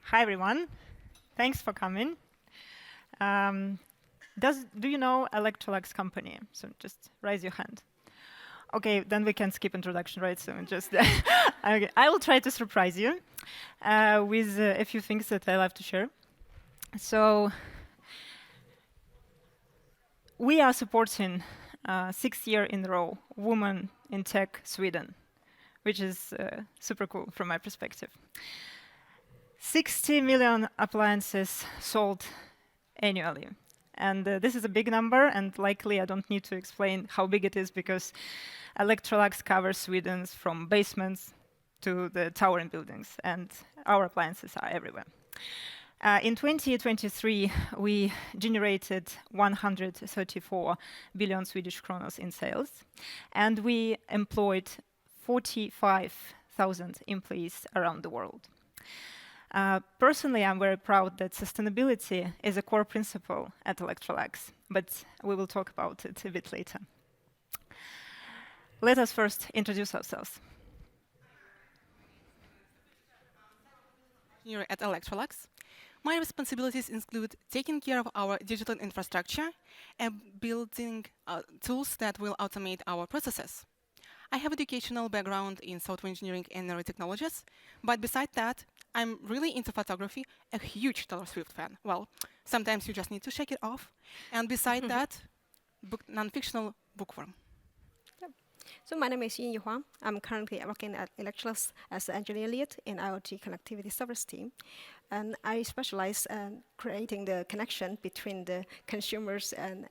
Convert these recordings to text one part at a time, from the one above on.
Hi, everyone. Thanks for coming. Um, do you know Electrolux company? So just raise your hand. Okay, then we can skip introduction, right? So just okay. I will try to surprise you with a few things that I love to share. So we are supporting 6 year in a row Women in Tech Sweden, which is super cool from my perspective. 60 million appliances sold annually. And this is a big number, and likely I don't need to explain how big it is because Electrolux covers Sweden from basements to the towering buildings, and our appliances are everywhere. In 2023, we generated 134 billion Swedish kronos in sales, and we employed 45,000 employees around the world. Personally, I'm very proud that sustainability is a core principle at Electrolux, but we will talk about it a bit later. Let us first introduce ourselves. Here at Electrolux, my responsibilities include taking care of our digital infrastructure and building tools that will automate our processes. I have educational background in software engineering and nanotechnologies, but beside that, I'm really into photography, a huge Taylor Swift fan. Well, sometimes you just need to shake it off. And beside that, non-fictional bookworm. So my name is Yunyi Huang. I'm currently working at Electrolux as the engineer lead in IoT connectivity service team. And I specialize in creating the connection between the consumers and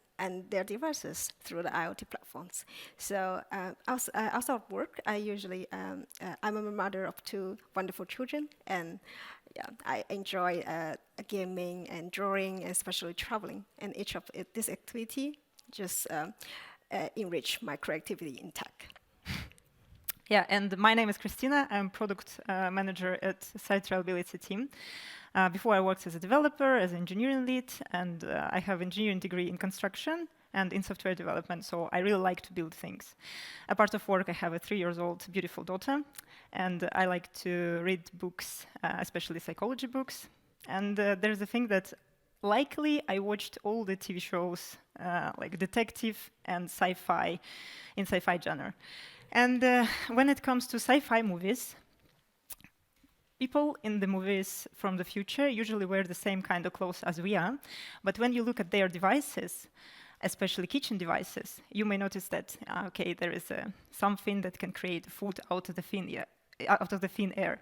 their devices through the IoT platforms. So outside of work, I'm a mother of two wonderful children, and yeah, I enjoy gaming and drawing, and especially traveling. And each of this activity just enrich my creativity in tech. Yeah, and my name is Kristina. I'm product manager at Site Reliability team. Before I worked as a developer, as an engineering lead, and I have engineering degree in construction and in software development, so I really like to build things. Apart of work, I have a 3-year-old beautiful daughter, and I like to read books, especially psychology books. And there's a thing that likely I watched all the TV shows like detective and sci-fi in sci-fi genre. And when it comes to sci-fi movies, people in the movies from the future usually wear the same kind of clothes as we are. But when you look at their devices, especially kitchen devices, you may notice that, okay, there is something that can create food out of the thin air.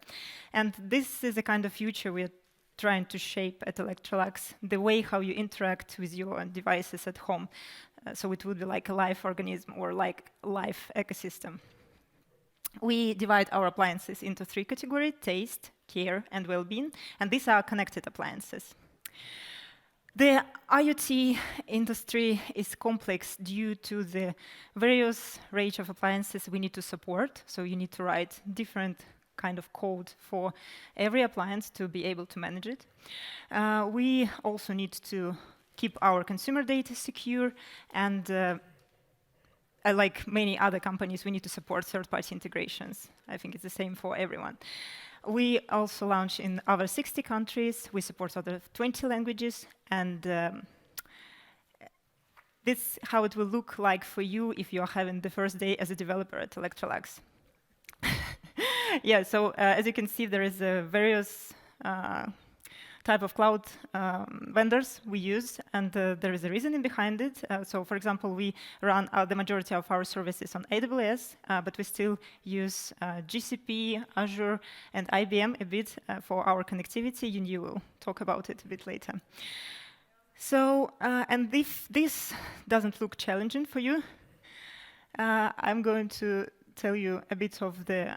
And this is the kind of future we're trying to shape at Electrolux, the way how you interact with your devices at home. So it would be like a live organism or like live ecosystem. We divide our appliances into 3 categories: taste, care, and well-being, and these are connected appliances. The IoT industry is complex due to the various range of appliances we need to support, so you need to write different kind of code for every appliance to be able to manage it. We also need to keep our consumer data secure, and like many other companies, we need to support third-party integrations. I think it's the same for everyone. We also launch in over 60 countries. We support other 20 languages, and this is how it will look like for you if you are having the first day as a developer at Electrolux. Yeah, so as you can see, there is various type of cloud vendors we use, and there is a reasoning behind it. So for example, we run the majority of our services on AWS, but we still use GCP, Azure, and IBM a bit for our connectivity. Yunyi will talk about it a bit later. So, and if this doesn't look challenging for you, I'm going to tell you a bit of the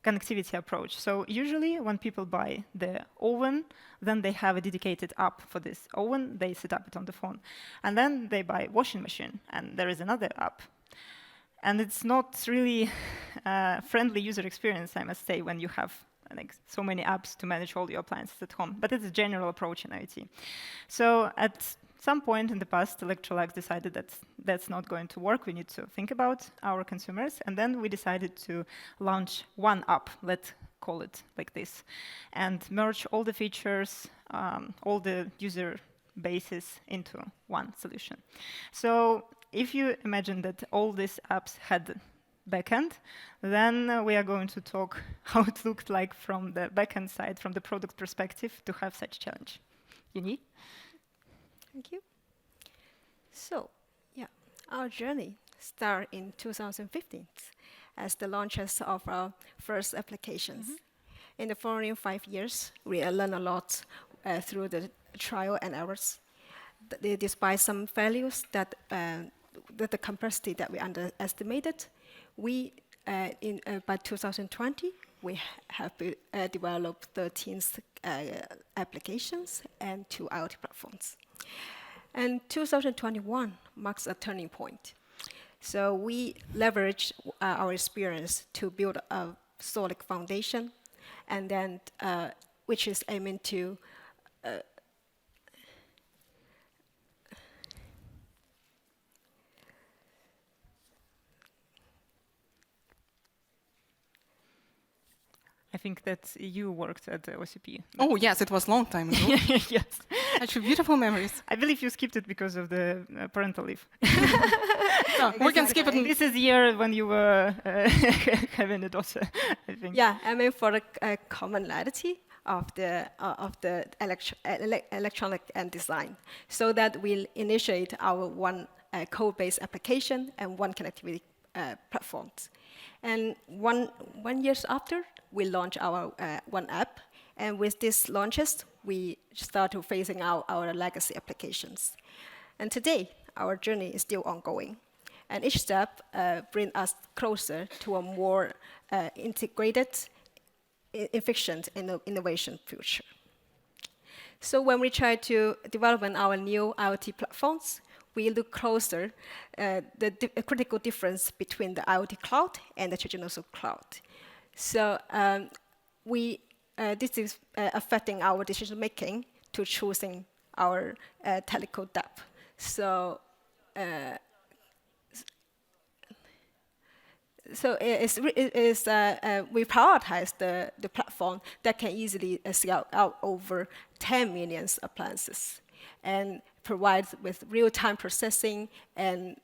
connectivity approach. So usually when people buy the oven, then they have a dedicated app for this oven. They set up it on the phone. And then they buy washing machine, and there is another app. And it's not really a friendly user experience, I must say, when you have like so many apps to manage all your appliances at home. But it's a general approach in IoT. So at some point in the past, Electrolux decided that that's not going to work. We need to think about our consumers. And then we decided to launch one app call it like this, and merge all the features, all the user bases into one solution. So if you imagine that all these apps had backend, then we are going to talk how it looked like from the backend side, from the product perspective, to have such challenge. Yunyi? Thank you. So, yeah, our journey started in 2015 as the launches of our first applications. In the following 5 years, we learned a lot through the trial and errors. Despite some failures that the complexity that we underestimated, we by 2020 we have developed 13 applications and 2 IoT platforms. And 2021 marks a turning point. So we leverage our experience to build a solid foundation, and then which is aiming to I think that you worked at the OCP. Oh, yes, it was a long time ago. Yes. Actually, beautiful memories. I believe you skipped it because of the parental leave. No, we can skip it. This is the year when you were having a daughter, I think. Yeah, I mean for the commonality of the electronic and design, so that we'll initiate our one code-based application and one connectivity platforms. And one year after, we launch our one app, and with these launches, we start to phasing out our legacy applications. And today, our journey is still ongoing, and each step brings us closer to a more integrated, efficient innovation future. So when we try to develop our new IoT platforms, we look closer the critical difference between the IoT cloud and the traditional cloud. So this is affecting our decision making to choosing our technical depth. So we prioritize the platform that can easily scale out over 10 million appliances and provides with real-time processing and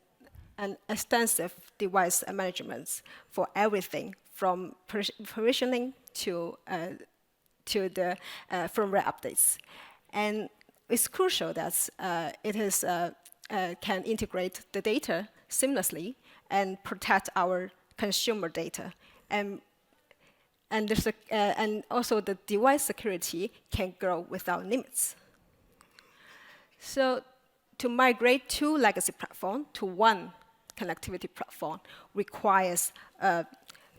extensive device management for everything from provisioning to the firmware updates. And it's crucial that can integrate the data seamlessly and protect our consumer data. And also the device security can grow without limits. So to migrate 2 legacy platforms to one connectivity platform requires a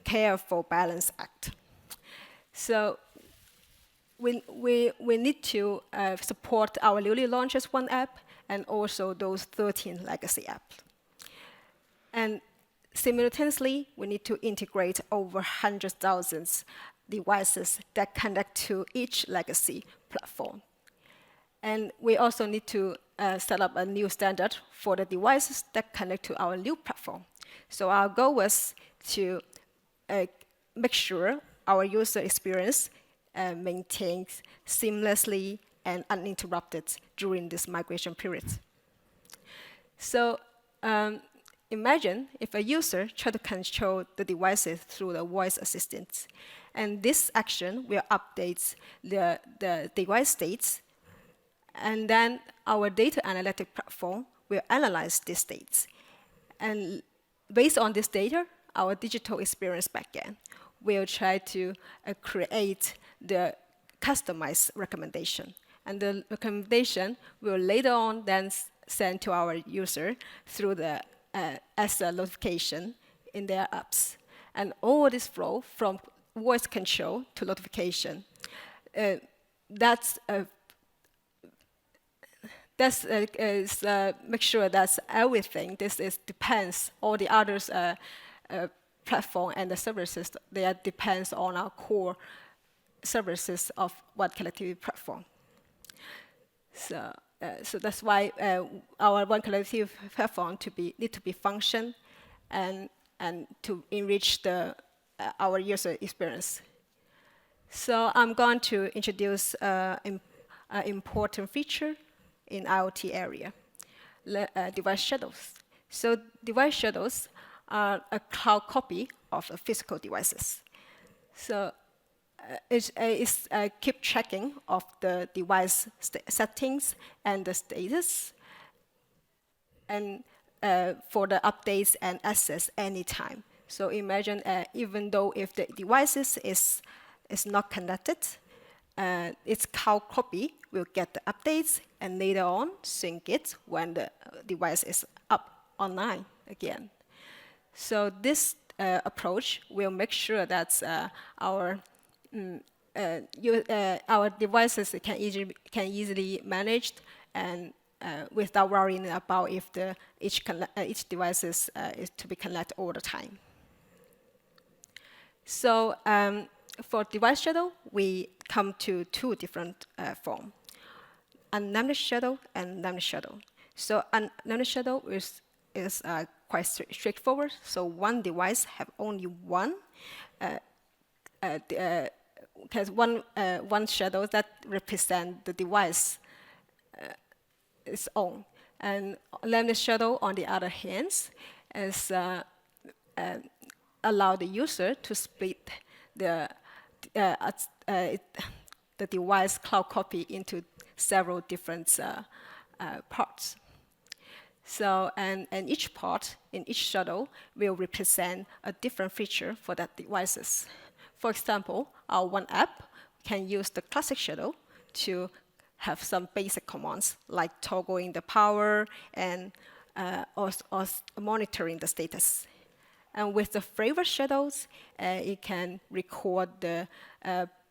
careful balance act. So we need to support our newly launched one app and also those 13 legacy apps. And simultaneously, we need to integrate over 100,000 devices that connect to each legacy platform. And we also need to set up a new standard for the devices that connect to our new platform. So our goal was to make sure our user experience maintains seamlessly and uninterrupted during this migration period. So imagine if a user tried to control the devices through the voice assistant, and this action will update the device states, and then our data analytic platform will analyze these states. And based on this data, our digital experience backend will try to create the customized recommendation. And the recommendation will later on then send to our user through the as a notification in their apps. And all this flow from voice control to notification, make sure that everything depends, all the others platform and the services, they depends on our core services of one connectivity platform. So that's why our one connectivity platform need to be function and to enrich our user experience. So I'm going to introduce an important feature in IoT area, device shadows. So device shadows are a cloud copy of the physical devices. So it's keep tracking of the device settings and the status, and for the updates and access anytime. So imagine even though if the devices is not connected, its cloud copy will get the updates and later on sync it when the device is up online again. So this approach will make sure that our devices can easily managed and without worrying about if each device is to be connected all the time. So for device shadow, we come to two different forms: unnamed shadow and named shadow. So unnamed shadow is quite straightforward. So one device have only one, because one shadow that represent the device its own, and named shadow on the other hand is allow the user to split the device cloud copy into several different parts. So, and each part in each shadow will represent a different feature for that devices. For example, our one app can use the classic shadow to have some basic commands like toggling the power and or monitoring the status. And with the flavor shadows, it can record the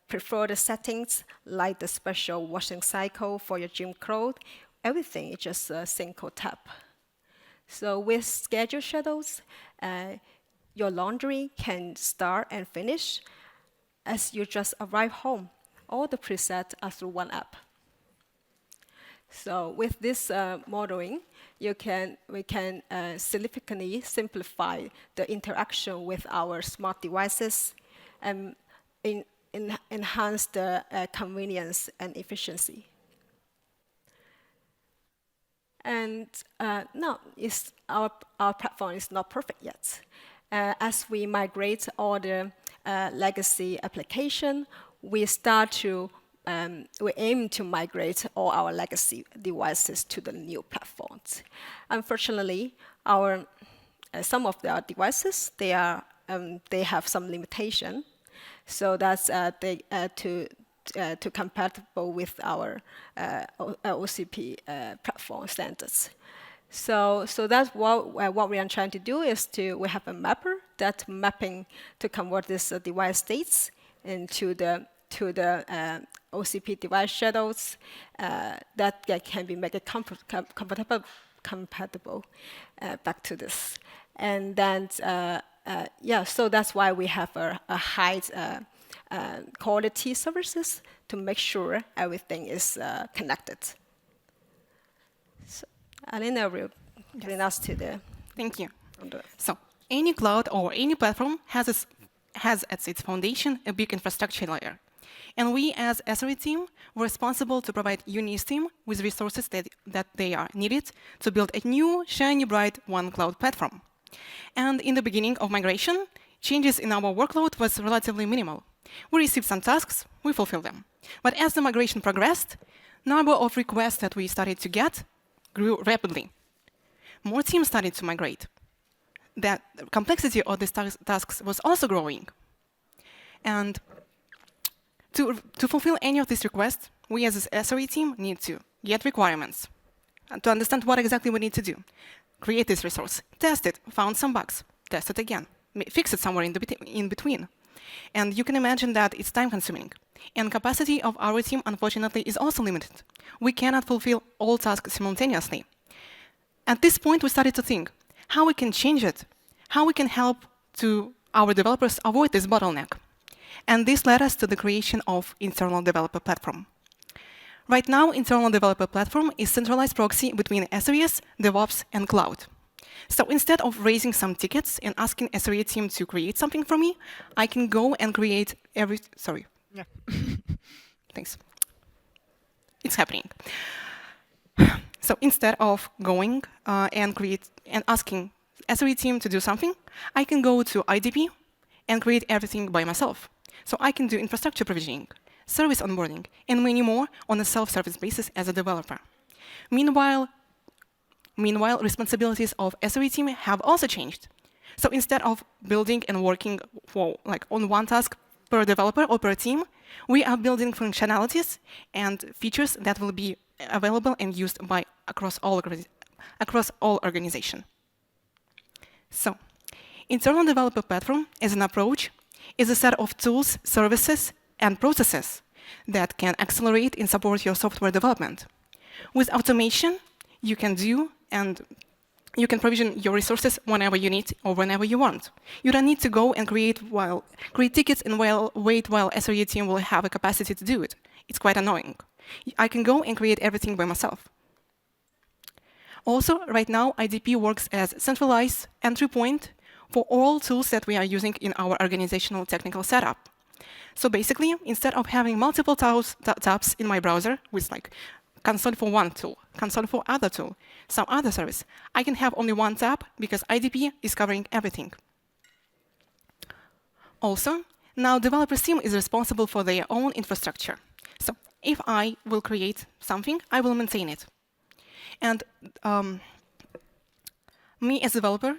preferred settings like the special washing cycle for your gym clothes. Everything is just a single tap. So with schedule shadows, your laundry can start and finish as you just arrive home. All the presets are through one app. So with this modeling, we can significantly simplify the interaction with our smart devices and enhance the convenience and efficiency. And no, our platform is not perfect yet. As we migrate all the legacy application, we aim to migrate all our legacy devices to the new platforms. Unfortunately, some of our devices they have some limitation, so that's to compatible with our OCP platform standards. So that's what we are trying to do is we have a mapper that mapping to convert these device states into the OCP device shadows that can be made compatible back to this. And then, so that's why we have a high quality services to make sure everything is connected. So Alina will bring us to the... Thank you. So any cloud or any platform has at its foundation a big infrastructure layer. And we, as SRE team, were responsible to provide Yunyi's team with resources that they are needed to build a new, shiny, bright one cloud platform. And in the beginning of migration, changes in our workload was relatively minimal. We received some tasks, we fulfilled them. But as the migration progressed, number of requests that we started to get grew rapidly. More teams started to migrate. The complexity of these tasks was also growing. And to fulfill any of these requests, we as an SRE team need to get requirements, to understand what exactly we need to do, create this resource, test it, found some bugs, test it again, fix it somewhere in between. And you can imagine that it's time-consuming. And capacity of our team, unfortunately, is also limited. We cannot fulfill all tasks simultaneously. At this point, we started to think how we can change it, how we can help to our developers avoid this bottleneck. And this led us to the creation of internal developer platform. Right now, internal developer platform is centralized proxy between SREs, DevOps, and cloud. So instead of raising some tickets and asking SRE team to create something for me, I can go and create Yeah. Thanks. It's happening. So instead of going and asking SRE team to do something, I can go to IDP and create everything by myself. So I can do infrastructure provisioning, service onboarding, and many more on a self-service basis as a developer. Meanwhile, responsibilities of SRE team have also changed. So instead of building and working on one task per developer or per team, we are building functionalities and features that will be available and used by across all organizations. So, internal developer platform as an approach is a set of tools, services, and processes that can accelerate and support your software development. With automation, you can provision your resources whenever you need or whenever you want. You don't need to go and create tickets and wait while SRE team will have a capacity to do it. It's quite annoying. I can go and create everything by myself. Also, right now, IDP works as centralized entry point for all tools that we are using in our organizational technical setup. So basically, instead of having multiple tabs in my browser with console for one tool, console for other tool, some other service, I can have only one tab because IDP is covering everything. Also, now developer team is responsible for their own infrastructure. So if I will create something, I will maintain it. And me as a developer,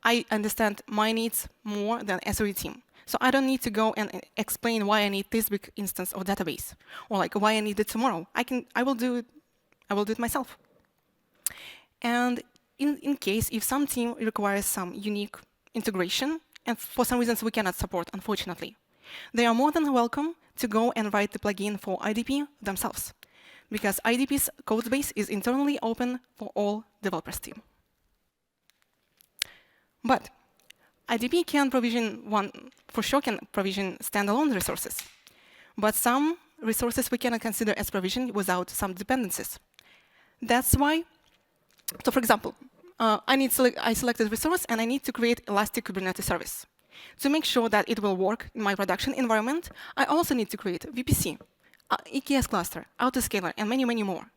I understand my needs more than SRE team. So I don't need to go and explain why I need this big instance of database, or why I need it tomorrow. I will do it myself. And in case if some team requires some unique integration, and for some reasons we cannot support, unfortunately, they are more than welcome to go and write the plugin for IDP themselves, because IDP's code base is internally open for all developers team. But IDP can provision standalone resources. But some resources we cannot consider as provision without some dependencies. That's why, so for example, I selected resource and I need to create Elastic Kubernetes service. To make sure that it will work in my production environment, I also need to create VPC, EKS cluster, autoscaler, and many, many more.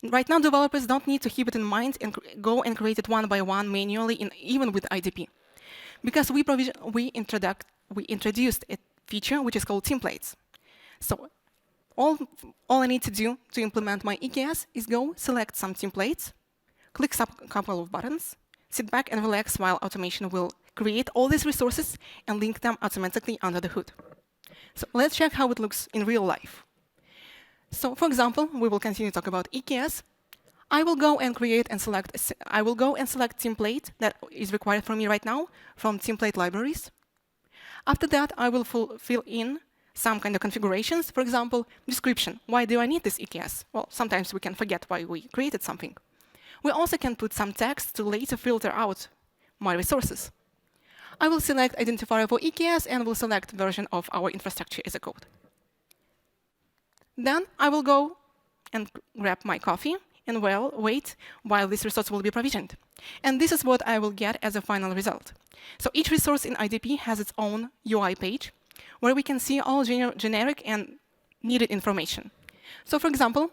Right now, developers don't need to keep it in mind and go and create it one by one manually, even with IDP. Because we introduced a feature which is called templates. So all I need to do to implement my EKS is go select some templates, click a couple of buttons, sit back and relax while automation will create all these resources and link them automatically under the hood. So let's check how it looks in real life. So for example, we will continue to talk about EKS. I will go and select template that is required for me right now from template libraries. After that, I will fill in some kind of configurations. For example, description. Why do I need this EKS? Well, sometimes we can forget why we created something. We also can put some text to later filter out my resources. I will select identifier for EKS and will select version of our infrastructure as a code. Then I will go and grab my coffee and wait while this resource will be provisioned. And this is what I will get as a final result. So each resource in IDP has its own UI page where we can see all generic and needed information. So for example,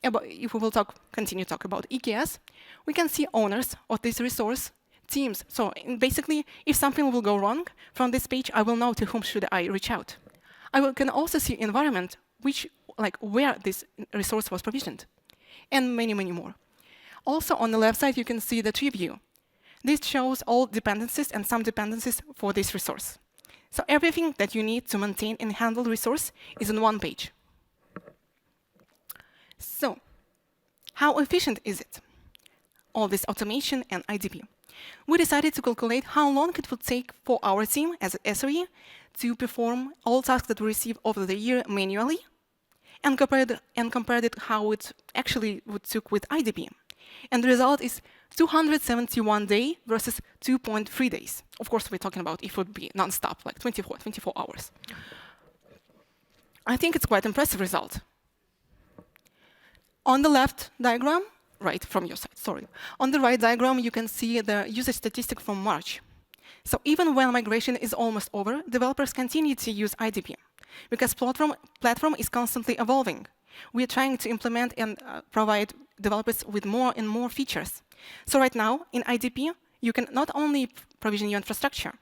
if we will continue to talk about EKS, we can see owners of this resource, teams. So basically, if something will go wrong from this page, I will know to whom should I reach out. I can also see environment, where this resource was provisioned, and many, many more. Also, on the left side, you can see the tree view. This shows all dependencies and some dependencies for this resource. So everything that you need to maintain and handle resource is on one page. So how efficient is it? All this automation and IDP. We decided to calculate how long it would take for our team as SRE to perform all tasks that we receive over the year manually, and compared it how it actually would took with IDP. And the result is 271 days versus 2.3 days. Of course, we're talking about if it would be non-stop, like 24 hours. I think it's quite impressive result. On the left diagram, right from your side, sorry. On the right diagram, you can see the usage statistic from March. So even when migration is almost over, developers continue to use IDP. because platform is constantly evolving. We are trying to implement and provide developers with more and more features. So right now, in IDP, you can not only provision your infrastructure,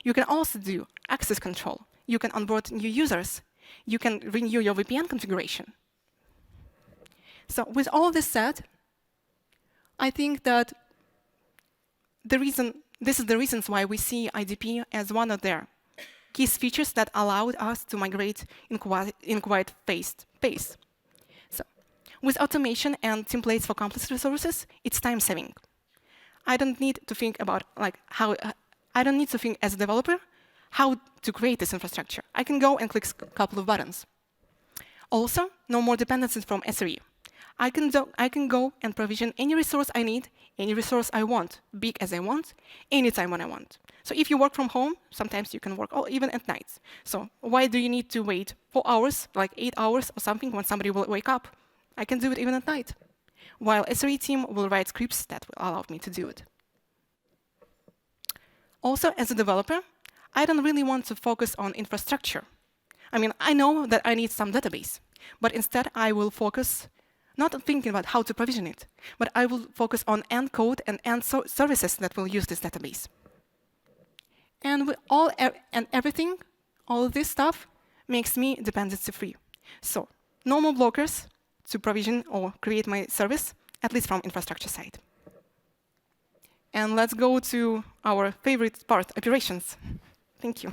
you can also do access control. You can onboard new users. You can renew your VPN configuration. So with all of this said, I think that this is the reasons why we see IDP as one of their key features that allowed us to migrate in quite fast pace. So with automation and templates for complex resources, it's time saving. I don't need to think about I don't need to think as a developer how to create this infrastructure. I can go and click a couple of buttons. Also, no more dependencies from SRE. I can go and provision any resource I need, any resource I want, big as I want, anytime when I want. So if you work from home, sometimes you can work even at nights. So why do you need to wait 4 hours, like 8 hours or something, when somebody will wake up? I can do it even at night, while SRE team will write scripts that will allow me to do it. Also, as a developer, I don't really want to focus on infrastructure. I mean, I know that I need some database, but instead I will focus not on thinking about how to provision it, but I will focus on end code and end services that will use this database. And with everything, all of this stuff makes me dependency-free. So no more blockers to provision or create my service, at least from infrastructure side. And let's go to our favorite part, operations. Thank you.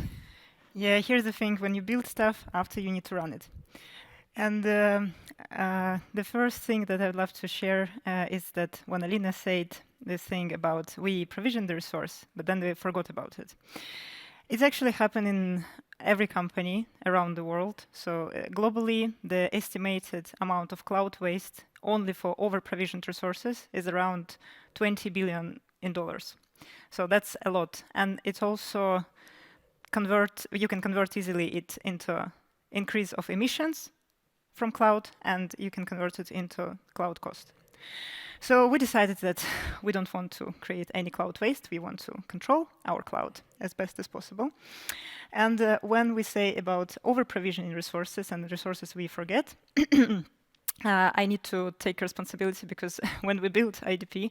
Yeah, here's the thing. When you build stuff, after you need to run it. And the first thing that I'd love to share is that when Alina said this thing about we provisioned the resource, but then they forgot about it. It's actually happened in every company around the world. So globally, the estimated amount of cloud waste only for over-provisioned resources is around $20 billion. So that's a lot. And it's also you can convert easily it into increase of emissions from cloud, and you can convert it into cloud cost. So we decided that we don't want to create any cloud waste. We want to control our cloud as best as possible. And when we say about over-provisioning resources and the resources we forget, I need to take responsibility because when we built IDP,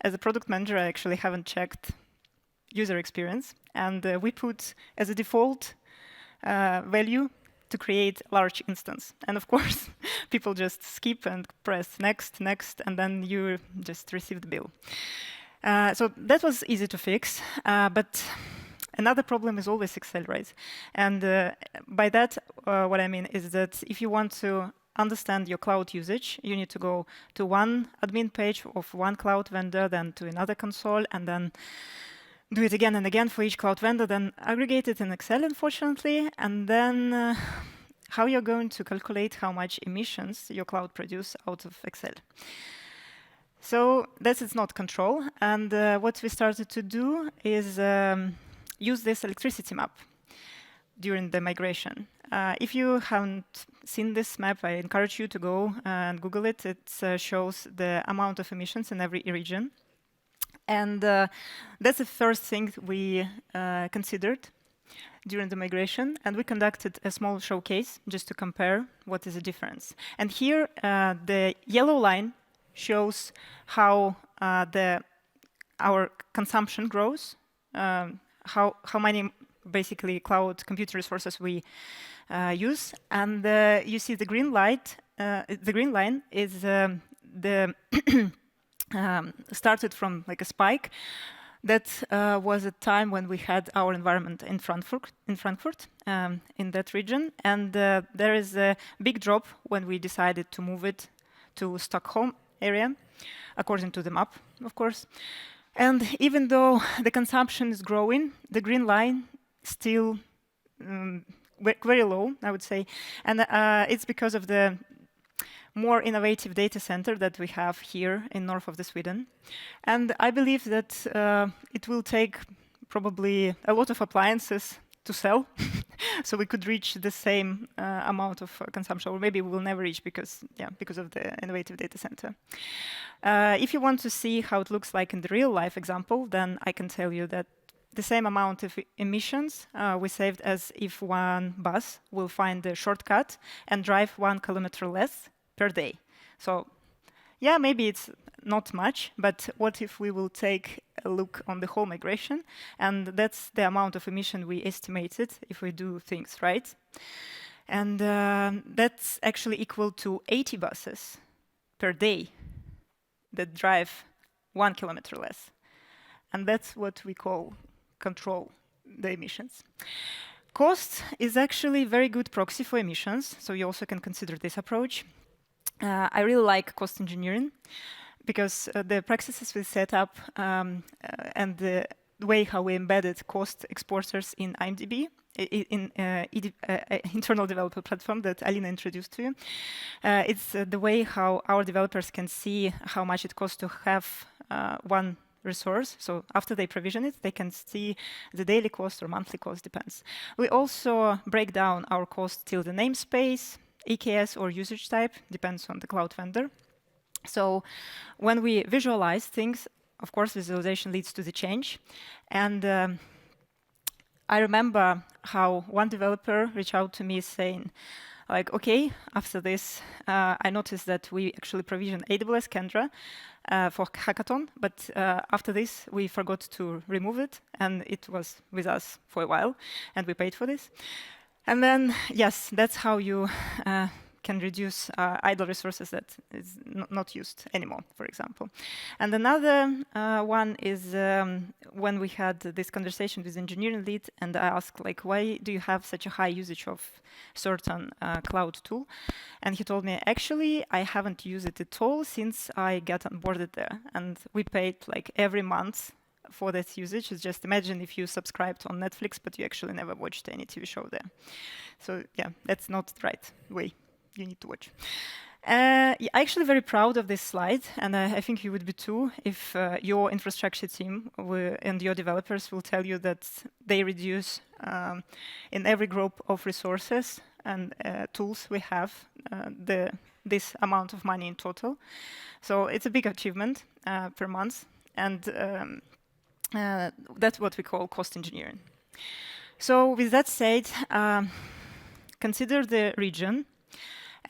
as a product manager, I actually haven't checked user experience. And we put as a default value to create large instance. And of course, people just skip and press next, next, and then you just receive the bill. So that was easy to fix. But another problem is always Excel, right? And by that, what I mean is that if you want to understand your cloud usage, you need to go to one admin page of one cloud vendor, then to another console, and then do it again and again for each cloud vendor, then aggregate it in Excel, unfortunately, and then how you're going to calculate how much emissions your cloud produce out of Excel. So it's not control. And what we started to do is use this electricity map during the migration. If you haven't seen this map, I encourage you to go and Google it. It shows the amount of emissions in every region. And that's the first thing we considered during the migration. And we conducted a small showcase just to compare what is the difference. And here, the yellow line shows how our consumption grows, how many basically cloud computer resources we use. And you see the green line is the started from like a spike. That was a time when we had our environment in Frankfurt, in that region. And there is a big drop when we decided to move it to Stockholm area, according to the map, of course. And even though the consumption is growing, the green line still very low, I would say. And it's because of the more innovative data center that we have here in north of the Sweden. And I believe that it will take probably a lot of appliances to sell, so we could reach the same amount of consumption, or maybe we will never reach because of the innovative data center. If you want to see how it looks like in the real life example, then I can tell you that the same amount of emissions we saved as if one bus will find a shortcut and drive 1 kilometer less per day. So yeah, maybe it's not much, but what if we will take a look on the whole migration, and that's the amount of emission we estimated if we do things right. And that's actually equal to 80 buses per day that drive 1 kilometer less. And that's what we call control the emissions. Cost is actually a very good proxy for emissions, so you also can consider this approach. I really like cost engineering because the practices we set up and the way how we embedded cost exporters in IMDb, in internal developer platform that Alina introduced to you. It's the way how our developers can see how much it costs to have one resource. So after they provision it, they can see the daily cost or monthly cost, depends. We also break down our cost till the namespace, EKS or usage type, depends on the cloud vendor. So when we visualize things, of course, visualization leads to the change. And I remember how one developer reached out to me saying, like, okay, after this, I noticed that we actually provision AWS Kendra for hackathon, but after this, we forgot to remove it, and it was with us for a while, and we paid for this. And then, yes, that's how you can reduce idle resources that is not used anymore, for example. And another one is when we had this conversation with engineering lead, and I asked, like, why do you have such a high usage of certain cloud tool? And he told me, actually, I haven't used it at all since I got onboarded there. And we paid like every month for that usage. It's just imagine if you subscribed on Netflix, but you actually never watched any TV show there. So yeah, that's not the right way. You need to watch. Yeah, I'm actually very proud of this slide, and I think you would be too if your infrastructure team and your developers will tell you that they reduce in every group of resources and tools we have this amount of money in total. So it's a big achievement per month, and that's what we call cost engineering. So with that said, consider the region.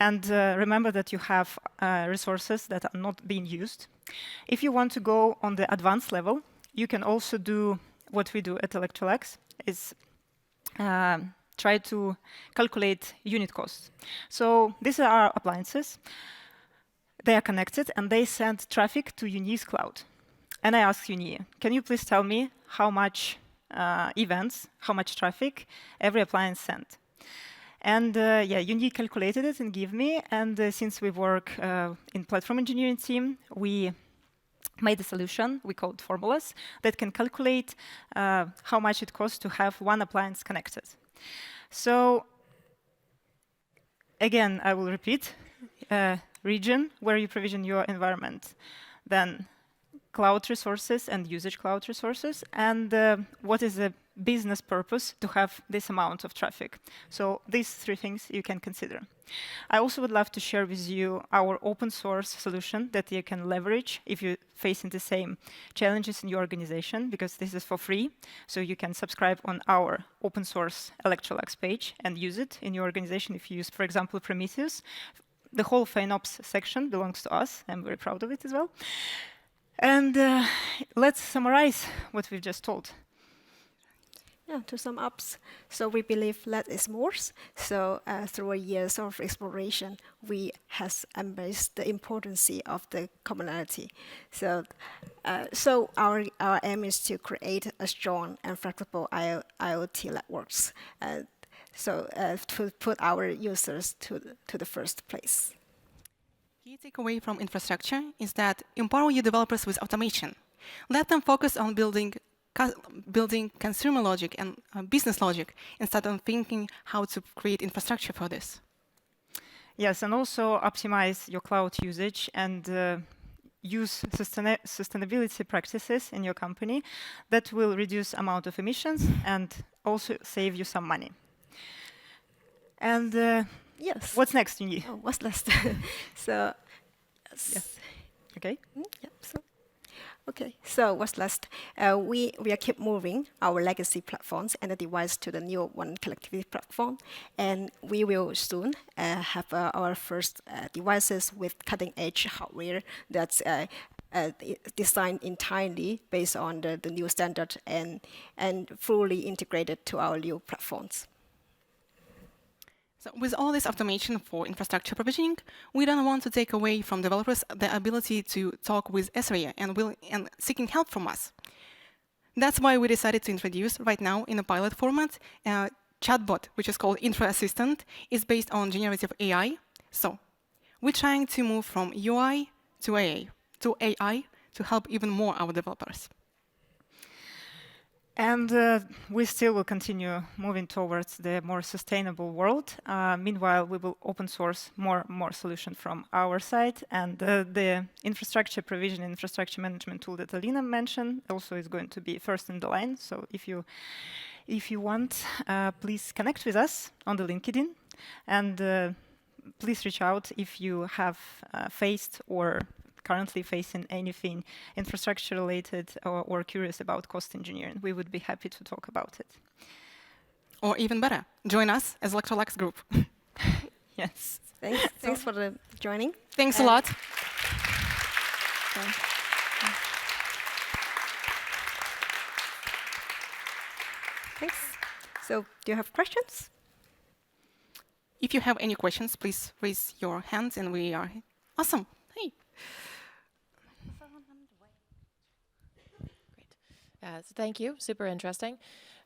And remember that you have resources that are not being used. If you want to go on the advanced level, you can also do what we do at Electrolux, is try to calculate unit costs. So these are our appliances. They are connected, and they send traffic to Yunyi's cloud. And I asked Yunyi, can you please tell me how much events, how much traffic every appliance sent? And yeah, Yunyi calculated it and gave me. And since we work in platform engineering team, we made a solution we called formulas that can calculate how much it costs to have one appliance connected. So again, I will repeat: region where you provision your environment, then cloud resources and usage cloud resources, and what is the business purpose to have this amount of traffic. So these three things you can consider. I also would love to share with you our open source solution that you can leverage if you're facing the same challenges in your organization, because this is for free. So you can subscribe on our open source Electrolux page and use it in your organization if you use, for example, Prometheus. The whole FinOps section belongs to us. I'm very proud of it as well. And let's summarize what we've just told. Yeah, to sum up, so we believe less is more. So through years of exploration, we has embraced the importance of the commonality. So, so our aim is to create a strong and flexible IoT networks. To put our users to the first place. Key takeaway from infrastructure is that empower your developers with automation. Let them focus on building consumer logic and business logic instead of thinking how to create infrastructure for this. Yes, and also optimize your cloud usage and use sustainability practices in your company that will reduce amount of emissions and also save you some money. And yes. What's next, Yunyi? Oh, what's next? So, yes. Okay. Yeah. So, Okay, so what's last? We are keep moving our legacy platforms and the device to the new one connectivity platform, and we will soon have our first devices with cutting-edge hardware that's designed entirely based on the new standard and fully integrated to our new platforms. So with all this automation for infrastructure provisioning, we don't want to take away from developers the ability to talk with SRE and seeking help from us. That's why we decided to introduce right now in a pilot format a chatbot, which is called Infra Assistant. It's based on generative AI. So we're trying to move from UI to AI to help even more our developers. And we still will continue moving towards the more sustainable world. Meanwhile, we will open source more solutions from our side. And the infrastructure provision, infrastructure management tool that Alina mentioned also is going to be first in the line. So if you want, please connect with us on the LinkedIn. And please reach out if you have faced or currently facing anything infrastructure related or curious about cost engineering. We would be happy to talk about it. Or even better, join us as Electrolux Group. Yes. Thanks for the joining. Thanks a lot. Thanks. So do you have questions? If you have any questions, please raise your hands and we are awesome. Hey. So thank you, super interesting.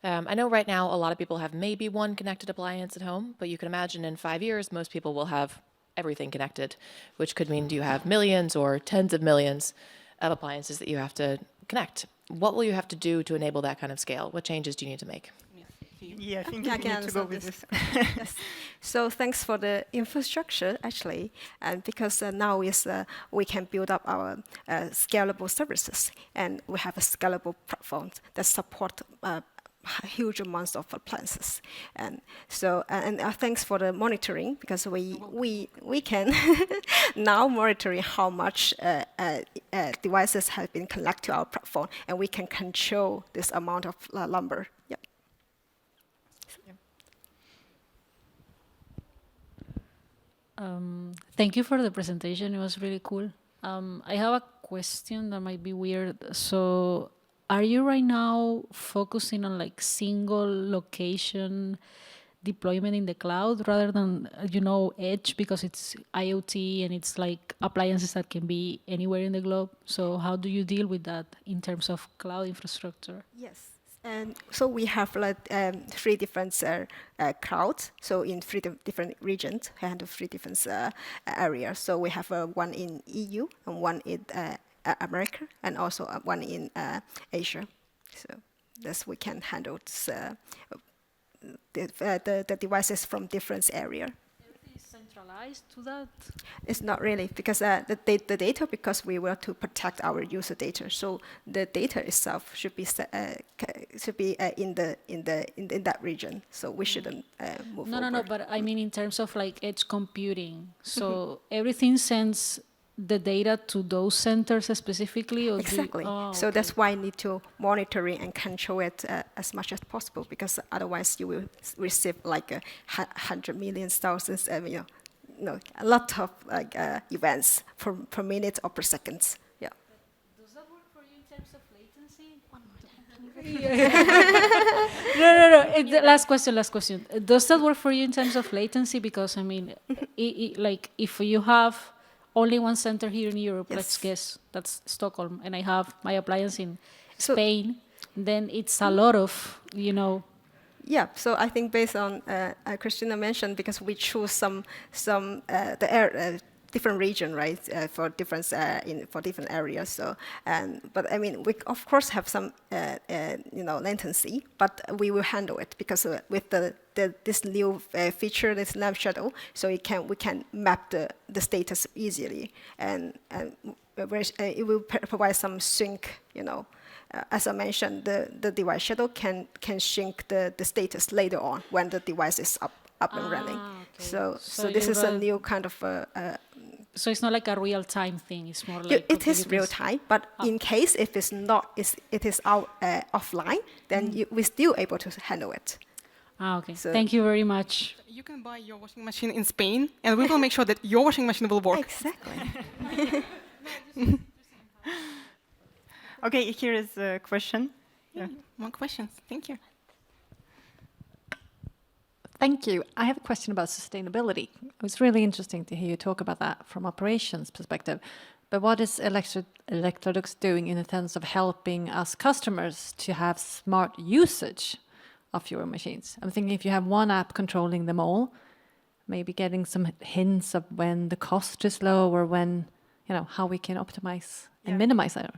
I know right now a lot of people have maybe one connected appliance at home, but you can imagine in 5 years, most people will have everything connected, which could mean you have millions or tens of millions of appliances that you have to connect. What will you have to do to enable that kind of scale? What changes do you need to make? Yeah, I think I you can need to go answer with this. this. Yes. So thanks for the infrastructure, actually, and because now we can build up our scalable services, and we have a scalable platform that support huge amounts of appliances, and so thanks for the monitoring, because we can now monitor how much devices have been connected to our platform, and we can control this amount of number. Yep. Thank you for the presentation. It was really cool. I have a question that might be weird. So are you right now focusing on like single location deployment in the cloud rather than, edge, because it's IoT and it's like appliances that can be anywhere in the globe? So how do you deal with that in terms of cloud infrastructure? Yes. And so we have like 3 different clouds. So in 3 different regions, and 3 different areas. So we have one in EU and one in America, and also one in Asia. So thus we can handle the devices from different areas. Centralized to that? It's not really, because the data, because we want to protect our user data, so the data itself should be in that region. So we shouldn't move. No. But I mean in terms of like edge computing. So everything sends the data to those centers specifically? Or exactly. So okay. that's why I need to monitor and control it as much as possible, because otherwise you will receive like 100 million, thousands, a lot of like events per minute or per second. Yeah. Does that work for you in terms of latency? No. Last question. Does that work for you in terms of latency? Because I mean, like if you have only one center here in Europe, yes. Let's guess that's Stockholm, and I have my appliance in Spain, then it's a lot of, Yeah, so I think based on Kristina mentioned, because we choose some different region, right, for different for different areas. So, but I mean, we of course have some latency, but we will handle it, because with this new feature, this nav shadow, so we can map the status easily, and it will provide some sync, as I mentioned, the device shadow can sync the status later on when the device is up and running. Okay. So this is a new kind of So it's not like a real-time thing. It's more You- like it okay, is real time, but in case if it's not, it is out offline, then we're still able to handle it. Ah, okay. So- Thank you very much. You can buy your washing machine in Spain, and we will make sure that your washing machine will work. Exactly. Okay, here is a question. Yeah. More questions. Thank you. Thank you. I have a question about sustainability. It was really interesting to hear you talk about that from operations perspective. But what is Electrolux doing in the sense of helping us customers to have smart usage of your machines? I'm thinking if you have one app controlling them all, maybe getting some hints of when the cost is low or when, how we can optimize and minimize that.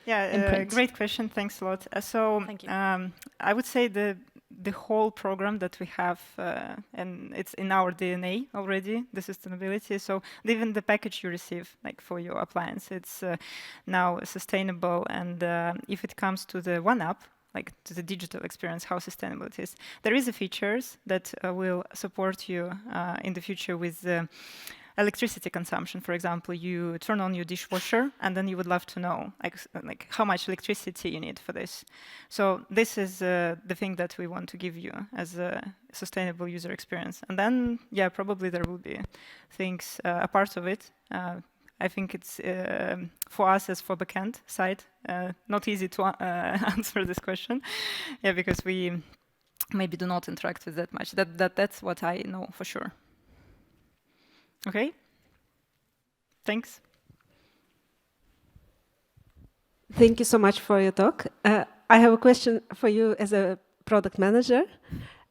Yeah, Imprint. great question. Thanks a lot. Thank you. I would say the whole program that we have, and it's in our DNA already, the sustainability. So even the package you receive, like for your appliance, it's now sustainable. And if it comes to the one app, like to the digital experience, how sustainable it is, there is a features that will support you in the future with electricity consumption. For example, you turn on your dishwasher and then you would love to know like how much electricity you need for this. So this is the thing that we want to give you as a sustainable user experience. And then, yeah, probably there will be things a part of it. I think it's for us as for backend side not easy to answer this question. Yeah, because we maybe do not interact with that much. That's what I know for sure. Okay. Thanks. Thank you so much for your talk. I have a question for you as a product manager.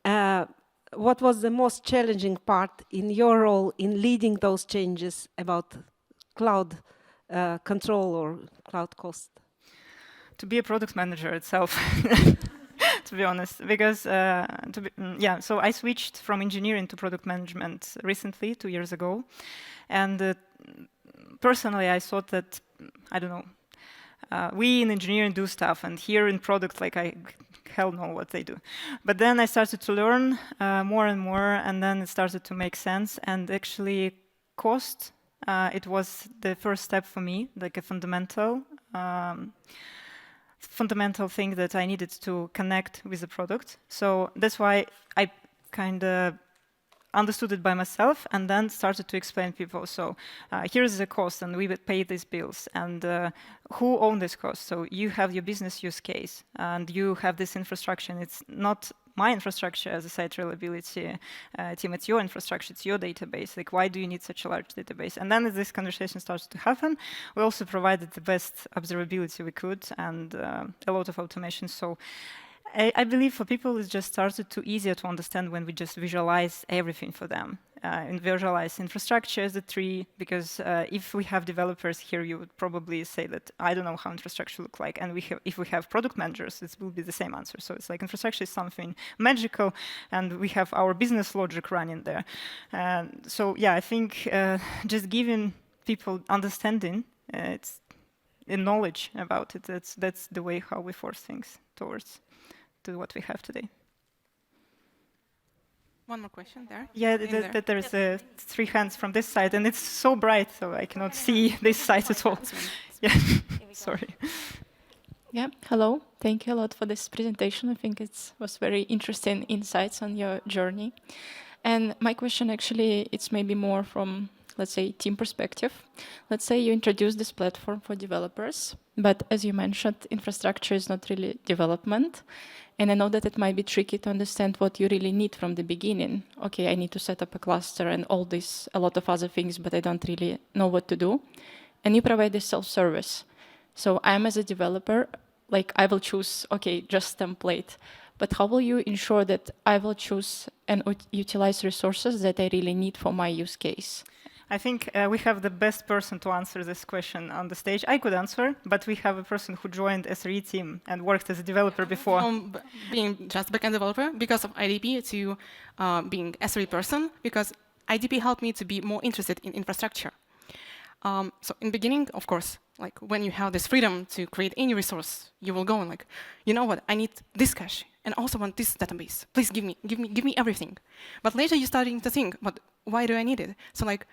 What was the most challenging part in your role in leading those changes about cloud control or cloud cost? To be a product manager itself, to be honest, because so I switched from engineering to product management recently, 2 years ago, and personally I thought that, I don't know, we in engineering do stuff, and here in product, like I hell know what they do. But then I started to learn more and more, and then it started to make sense, and actually cost, it was the first step for me, like a fundamental thing that I needed to connect with the product. So that's why I kind of understood it by myself and then started to explain people. So here's the cost and we would pay these bills. And who owns this cost? So you have your business use case and you have this infrastructure. And it's not my infrastructure as a site reliability team, it's your infrastructure, it's your database. Like, why do you need such a large database? And then as this conversation starts to happen, we also provided the best observability we could and a lot of automation. So I believe for people it's just started to easier to understand when we just visualize everything for them. And visualize infrastructure as a tree, because if we have developers here, you would probably say that I don't know how infrastructure look like. And if we have product managers, it will be the same answer. So it's like infrastructure is something magical, and we have our business logic running there. So yeah, I think just giving people understanding, it's knowledge about it. That's the way how we force things towards to what we have today. One more question there. Yeah, there's 3 hands from this side, and it's so bright, so I cannot see this side at all. Yeah, sorry. Yeah, hello. Thank you a lot for this presentation. I think it was very interesting insights on your journey. And my question actually, it's maybe more from, let's say, team perspective. Let's say you introduce this platform for developers, but as you mentioned, infrastructure is not really development. And I know that it might be tricky to understand what you really need from the beginning. Okay, I need to set up a cluster and all this, a lot of other things, but I don't really know what to do. And you provide this self-service. So I'm as a developer, like I will choose, okay, just template. But how will you ensure that I will choose and utilize resources that I really need for my use case? I think we have the best person to answer this question on the stage. I could answer, but we have a person who joined SRE team and worked as a developer before. From being just backend developer because of IDP to being SRE person, because IDP helped me to be more interested in infrastructure. So in the beginning, of course, like when you have this freedom to create any resource, you will go and like, you know what, I need this cache and also want this database. Please give me everything. But later you're starting to think, but why do I need it? So like,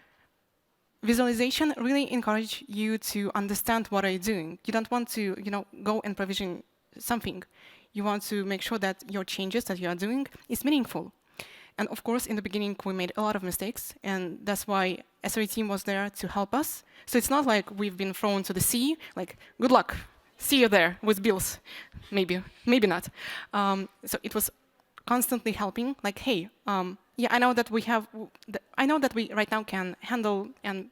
visualization really encourages you to understand what are you doing. You don't want to, go and provision something. You want to make sure that your changes that you are doing is meaningful. And of course, in the beginning, we made a lot of mistakes, and that's why SRE team was there to help us. So it's not like we've been thrown to the sea, like, good luck, see you there with bills. Maybe not. So it was constantly helping, like, hey, I know that we right now can handle and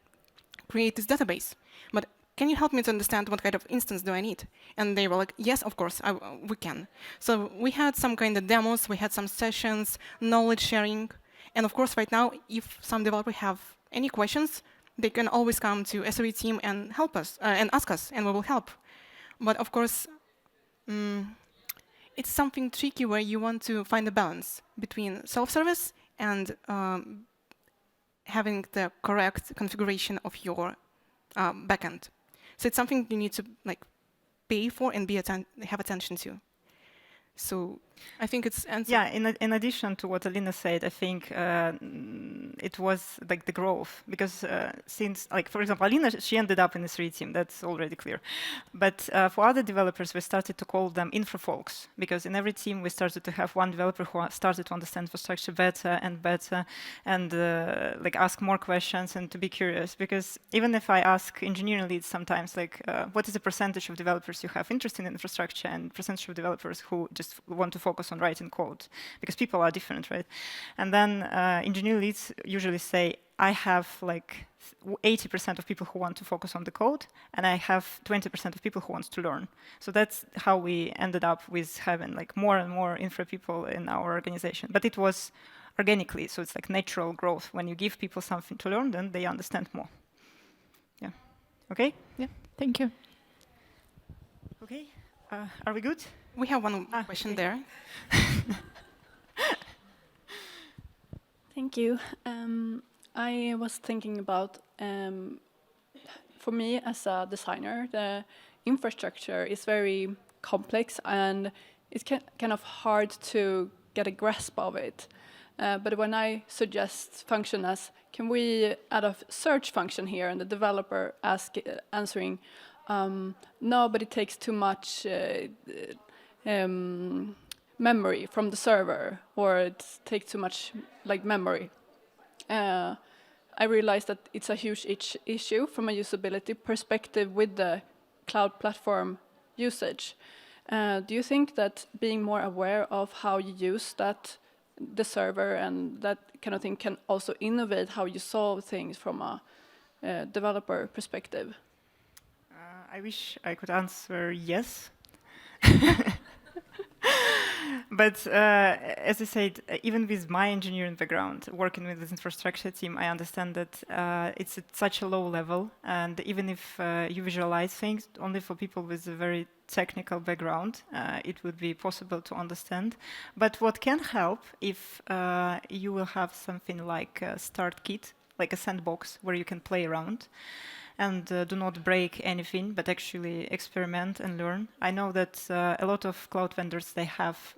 create this database, but can you help me to understand what kind of instance do I need? And they were like, yes, of course, we can. So we had some kind of demos, we had some sessions, knowledge sharing. And of course, right now, if some developers have any questions, they can always come to SRE team and help us, and ask us, and we will help. But of course, it's something tricky where you want to find a balance between self-service and having the correct configuration of your backend. So it's something you need to pay for and have attention to. So I think it's in addition to what Alina said, I think it was the growth, because since for example, Alina, she ended up in the SRE team, that's already clear. But for other developers, we started to call them infra folks, because in every team we started to have one developer who started to understand infrastructure better and ask more questions and to be curious. Because even if I ask engineering leads sometimes, what is the percentage of developers you have interested in infrastructure and percentage of developers who just want to focus on writing code, because people are different, right? And then engineering leads usually say, I have 80% of people who want to focus on the code, and I have 20% of people who want to learn. So that's how we ended up with having more and more infra people in our organization. But it was organically, so it's natural growth. When you give people something to learn, then they understand more. Yeah. Okay? Yeah, thank you. Okay. Are we good? We have one question there. Thank you. I was thinking about, for me as a designer, the infrastructure is very complex and it's kind of hard to get a grasp of it. But when I suggest function as, can we add a search function here, and the developer answering, no, but it takes too much memory from the server, or it takes too much memory. I realized that it's a huge issue from a usability perspective with the cloud platform usage. Do you think that being more aware of how you use the server and that kind of thing can also innovate how you solve things from a developer perspective? I wish I could answer yes. But as I said, even with my engineering background, working with this infrastructure team, I understand that it's at such a low level. And even if you visualize things only for people with a very technical background, it would be possible to understand. But what can help if you will have something like a start kit, like a sandbox where you can play around and do not break anything, but actually experiment and learn. I know that a lot of cloud vendors, they have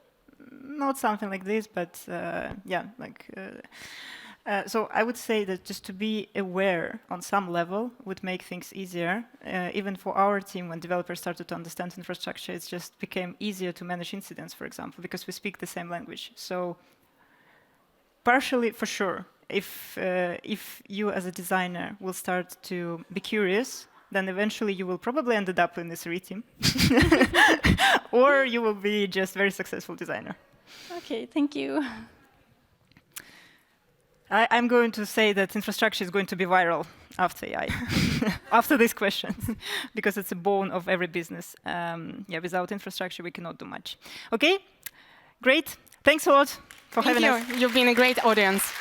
not something like this, but so I would say that just to be aware on some level would make things easier. Even for our team, when developers started to understand infrastructure, it just became easier to manage incidents, for example, because we speak the same language. So partially, for sure, if you as a designer will start to be curious, then eventually you will probably end up in this SRE team. Or you will be just very successful designer. Okay, thank you. I'm going to say that infrastructure is going to be viral after AI, after these questions, because it's a bone of every business. Without infrastructure, we cannot do much. Okay, great. Thanks a lot for having us. Thank you. You've been a great audience.